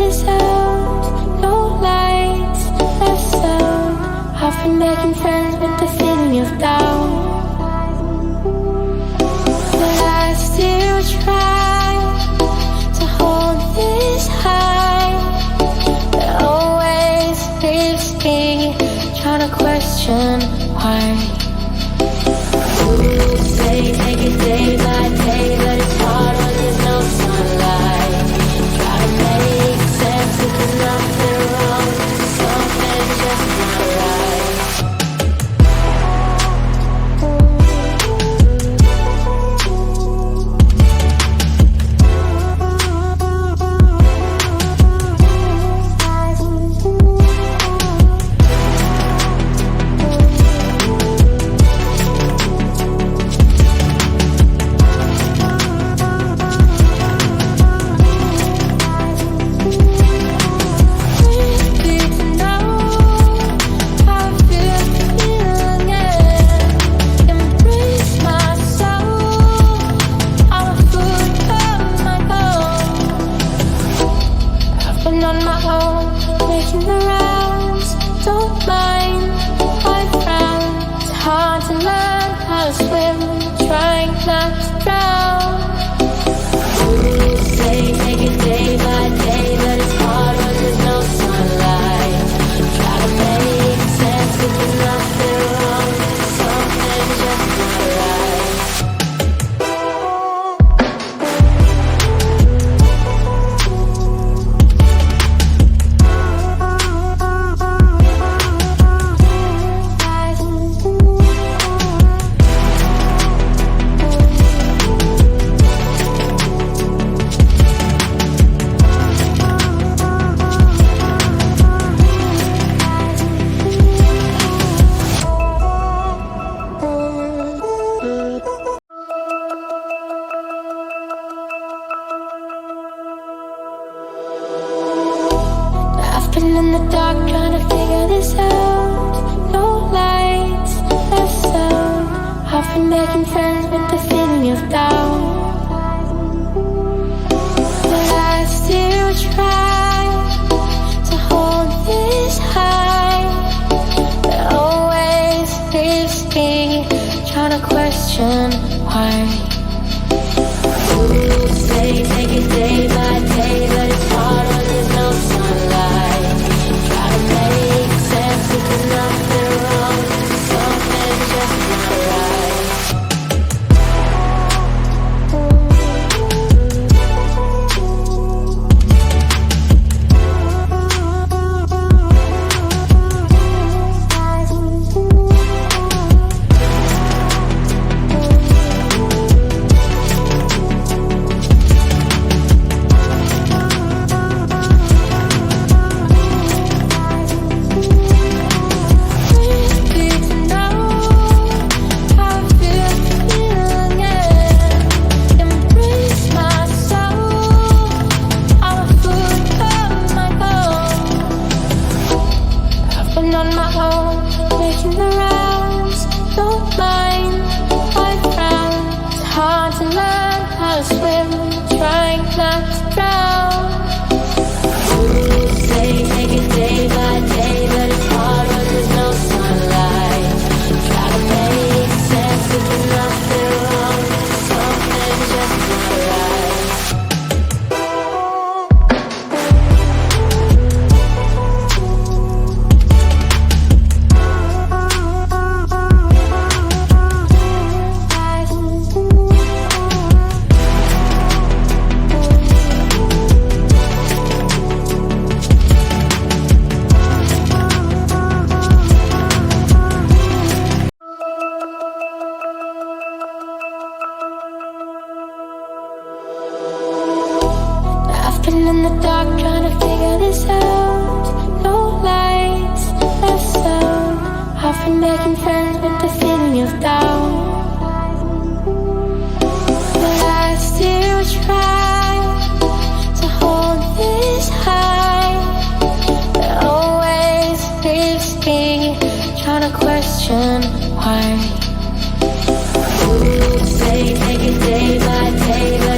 this out. No lights, no sound. I've been making friends with the feeling of doubt. But I still try to hold this high. It always leaves me trying to question why. Say take it day by day, but it's hard when there's no sunlight. Try to make sense if there's nothing wrong, something's just not right. In the dark trying to figure this out. No lights, no sound. I've been making friends with the feeling of doubt. But I still try to hold this high. It always leaves me trying to question why. Say take it day by day, but it's hard when there's no sunlight. Make sense if there's nothing wrong, something's just not right. In the dark trying to figure this out. No lights, no sound. I've been making friends with the feeling of doubt. But I still try to hold this high. It always leaves me trying to question why. Say take it day by day.